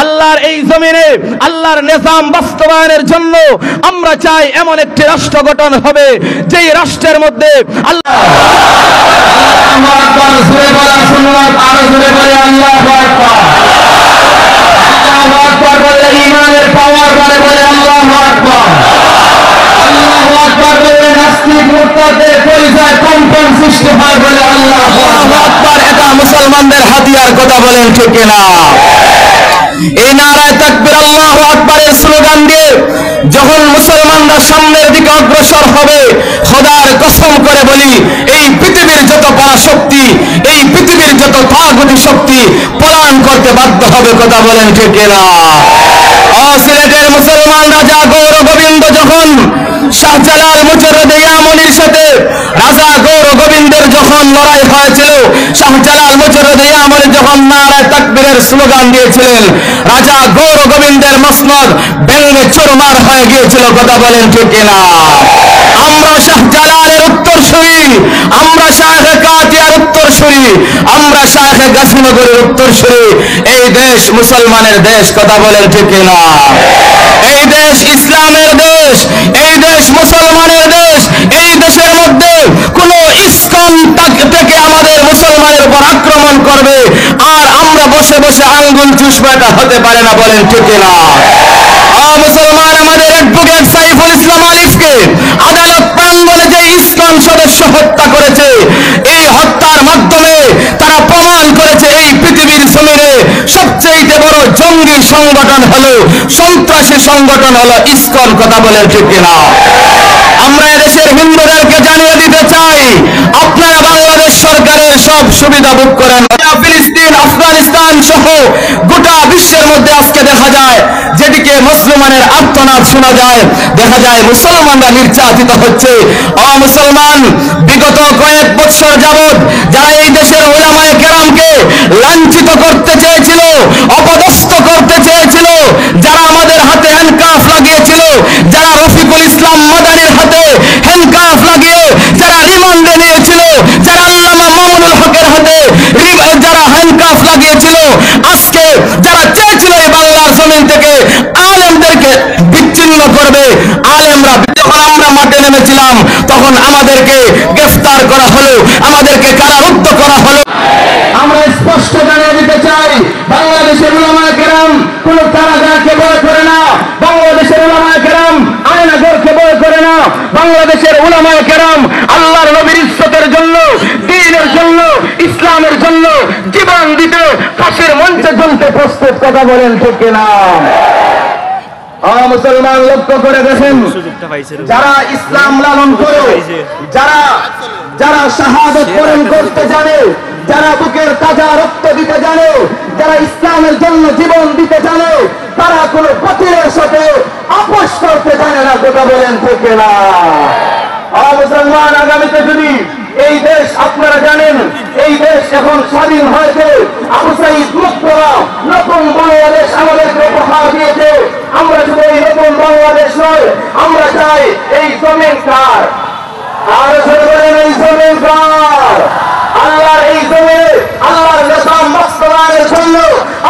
আল্লাহর এই জমিনে আল্লাহর নিজাম বাস্তবায়নের জন্য আমরা চাই এমন একটি রাষ্ট্র গঠন হবে যেই রাষ্ট্রের মধ্যে আল্লাহ ইমানের পাওয়ার বলে বলে আল্লাহু আকবার, আল্লাহু আকবার বলে নাস্তিক মুরতাদের পরিচয় কম্পন সৃষ্টি হয় বলে আল্লাহু আকবার। এটা মুসলমানদের হাতিয়ার, কথা বলেন ঠিক কিনা? এই নারায়ে তাকবীর আল্লাহু আকবারের স্লোগান দিয়ে যখন মুসলমানরা সামনের দিকে অগ্রসর হবে, খোদার কসম করে বলি এই পৃথিবীর যত পরাশক্তি, এই পৃথিবীর যত তাগুতি শক্তি পলায়ন করতে বাধ্য হবে, কথা বলেন ঠিক কিনা? সিলেটের মুসলমান রাজা গৌর গোবিন্দ যখন শাহজালাল মুজাররদে ইয়ামানির সাথে রাজা গৌর গোবিন্দের যখন লড়াই হয়েছিল, শাহজালাল মুজাররদে ইয়ামানি যখন নারায়ে তাকবীরের স্লোগান দিয়েছিলেন, রাজা গৌর গোবিন্দের মসনদ ভেঙে চুরমার হয়ে গিয়েছিল, কথা বলেন ঠিক কিনা? আমরা শাহজালালের উত্তরসূরি, আমরা শায়েখে কাতিয়ার উত্তরসূরি, আমরা শায়েখে গাজীনগরের উত্তরসূরি। এই দেশ মুসলমানের দেশ, কথা বলেন ঠিক কিনা? এই দেশ ইসলামের দেশ, এই দেশ মুসলমানের দেশ। এই দেশের মধ্যে কোন ইসকন থেকে আমাদের মুসলমানের উপর আক্রমণ করবে আর আমরা বসে বসে আঙ্গুল চুষবো, এটা হতে পারে না, বলেন ঠিক কিনা? মুসলমান আমাদের অ্যাডভোকেট সাইফুল ইসলাম আলিফকে আদালত প্রাঙ্গণে যে ইসকন সদস্য হত্যা করেছে, এই হত্যার মাধ্যমে তারা প্রমাণ করেছে এই পৃথিবীর জমিনে সবচেয়ে বড় জঙ্গি সংগঠন হলো, সন্ত্রাসী সংগঠন হলো ইসকন, কথা বলেন ঠিক কিনা? আমরা এদেশের হিন্দুদেরকে জানিয়ে দিতে চাই, আপনারা বাংলাদেশ সরকারের সব সুবিধা ভোগ করেন। ফিলিস্তিন, আফগানিস্তান সহ গোটা বিশ্বের মধ্যে আজকে দেখা যায় যেদিকে মুসলমানের আর্তনাদ শোনা যায়, দেখা যায় মুসলমানরা নির্যাতিত হচ্ছে। মুসলমান বিগত কয়েক বছর যাবৎ যারা এই দেশের উলামায়ে কেরামকে লাঞ্ছিত করতে চেয়েছিল, অপদস্থ করতে চেয়েছিল, যারা আমাদের হাতে হ্যান্ডকাফ লাগিয়েছিল, যারা রফিকুল ইসলাম মাদানির হাতে হ্যান্ডকাফ লাগিয়ে যারা রিমান্ডে নিয়েছিল, যারা আল্লামা মামুনুল হকের হাতে যারা হ্যান্ডকাফ লাগিয়েছিল, আজকে যারা চেয়েছিল এই বাংলার জমিন থেকে আলেমদেরকে বিচ্ছিন্ন করবে, আলেমরা যখন আমরা মাঠে নেমেছিলাম তখন আমাদেরকে গ্রেফতার করা হলো, আমাদেরকে কারারুদ্ধ করা হলো। আমরা স্পষ্ট জানিয়ে দিতে চাই, বাংলাদেশের উলামায়ে কেরাম কোন কারাগারকে ভয় করে না, বাংলাদেশের উলামায়ে কেরাম আয়নাঘরকে ভয় করে না, বাংলাদেশের উলামায়ে কেরাম আল্লাহর নবীর ইজ্জতের জন্য, দ্বীনের জন্য, ইসলামের জন্য জীবন দিতে ফাঁসির মঞ্চে জ্বলতে প্রস্তুত, কথা বলেন ঠিক কিনা? মুসলমান লক্ষ্য করে দেখেন, যারা ইসলাম লালন করে, যারা যারা শাহাদত বরণ করতে জানে, যারা বুকের তাজা রক্ত দিতে জানে, যারা ইসলামের জন্য জীবন দিতে জানে, তারা কোনো বাতিলের সাথে আপোষ করতে জানে না, কথা বলেন ঠিক কিনা? মুসলমান আগামীতে যদি এই দেশ, আপনারা জানেন এই দেশ এখন স্বাধীন হয়েছে, আবু সাঈদ মুক্তরা নতুন বাংলাদেশ আমাদেরকে উপহার দিয়েছে। আমরা শুধু এই নতুন বাংলাদেশ নয়, আমরা চাই এই জমিন কার, আর বলেন এই জমিন কার? আল্লাহর এই জমিনে আল্লাহর নিজাম বাস্তবায়নের জন্য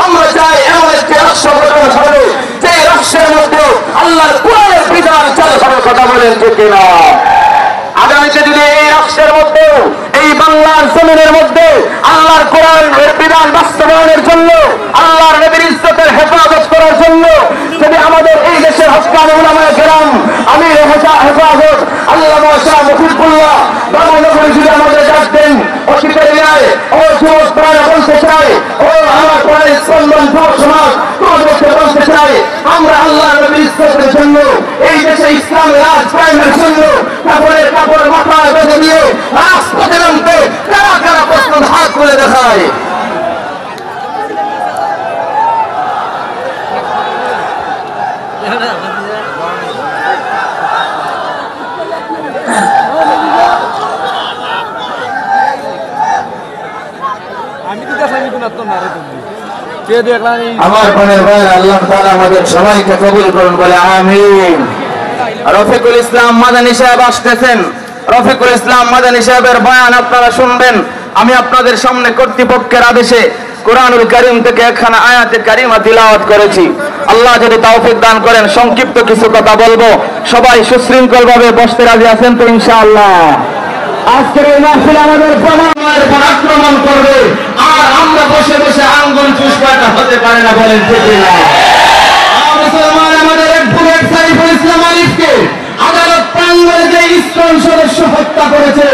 আমরা চাই এমন একটি রাষ্ট্র গঠন হবে যে রাষ্ট্রের মধ্যে আল্লাহর কোরআনের বিধান চালু হবে, কথা বলেন ঠিক কিনা? আগামীতে যদি এই রাষ্ট্রের মধ্যে, এই বাংলার জমিনের মধ্যে আল্লাহর কোরআনের বিধান বাস্তবায়নের জন্য, আল্লাহর নবীর ইজ্জতের হেফাজত করার জন্য যদি আমাদের এই দেশের হক্কানি উলামায়ে কেরাম, আমির হেফাজত আল্লামা শাহ মুফিদুল্লাহ বাংলাদেশে যদি আমাদের ডাক দেন, অতীতের ন্যায় ও যুবক প্রায় বলতে চাই, ও আমার প্রায় স্পন্দন যুব সমাজ তোমাদেরকে বলতে চাই, আমরা আল্লাহর নবীর ইজ্জতের জন্য, এই দেশে ইসলামের রাজ কায়েমের জন্য কাপড় মাথায় বেঁধে দিয়ে রাজপথে নামতে কারা কারা প্রস্তুত, হাত তুলে দেখায়। আমার প্রাণের ভাই, আল্লাহ তাআলা আমাদের সবাইকে কবুল করুন, বলে আমিন। রফিকুল ইসলাম মাদানী সাহেব আসতেছেন, রফিকুল ইসলাম মাদানী সাহেবের বয়ান আপনারা শুনবেন। আমি আপনাদের সামনে কর্তৃপক্ষের আদেশে কোরআনুল কারীম থেকে একখানা আয়াতে কারিমা তিলাওয়াত করেছি। আল্লাহ যদি তৌফিক দান করেন সংক্ষিপ্ত কিছু কথা বলবো। সবাই সুশৃঙ্খল ভাবে বসতে রাজি আছেন তো ইনশাআল্লাহ? আজকের এই মাহফিল আমাদের প্রমাণের উপর আক্রমণ করবে, আর আমরা বসে বসে আঙ্গুল চুষবাটা হতে পারে না, বলেন ঠিক না? মুসলমান আমাদের অ্যাডভোকেট সাইফুল ইসলাম আলিফকে আদালত প্রাঙ্গণে যে ইসকন সদস্য হত্যা করেছে,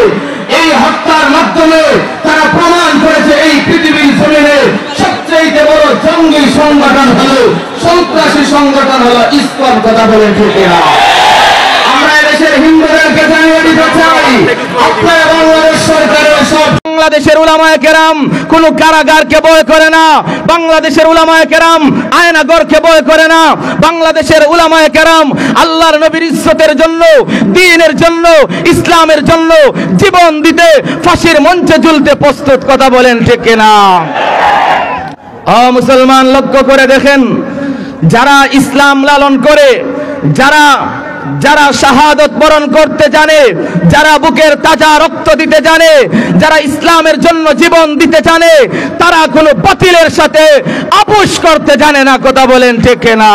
এই হত্যার মাধ্যমে তারা প্রমাণ করেছে এই পৃথিবীর জমিনে সবচেয়ে বড় জঙ্গি সংগঠন হলো, সন্ত্রাসী সংগঠন হলো ইসকন। কথা বলেন ঠিক না? আমরা দেশের হিন্দুদেরকে জানিয়ে দিতে চাই, আপনারা বাংলাদেশ সরকারের সব বাংলাদেশের উলামায়ে কেরাম কোন কারাগারকে ভয় করে না, বাংলাদেশের উলামায়ে কেরাম আয়নাগরকে ভয় করে না, বাংলাদেশের উলামায়ে কেরাম আল্লাহর নবীর ইজ্জতের জন্য, দ্বীনের জন্য, ইসলামের জন্য জীবন দিতে, ফাঁসির মঞ্চে ঝুলতে প্রস্তুত। কথা বলেন ঠিক না? মুসলমান লক্ষ্য করে দেখেন, যারা ইসলাম লালন করে, যারা শাহাদত বরণ করতে জানে, যারা বুকের তাজা রক্ত দিতে জানে, যারা ইসলামের জন্য জীবন দিতে জানে, তারা কোনো বাতিলের সাথে আপোষ করতে জানে না। কথা বলেন ঠিক না?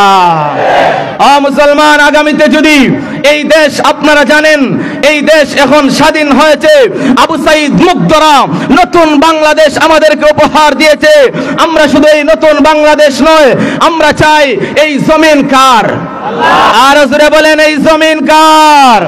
মুসলমান, আগামীতে যদি এই দেশ, আপনারা জানেন এই দেশ এখন স্বাধীন হয়েছে, আবু সাইদ মুগ্ধরা নতুন বাংলাদেশ আমাদেরকে উপহার দিয়েছে। আমরা শুধু এই নতুন বাংলাদেশ নয়, আমরা চাই এই জমিন কার? আর জোরে বলেন, এই জমিন কার?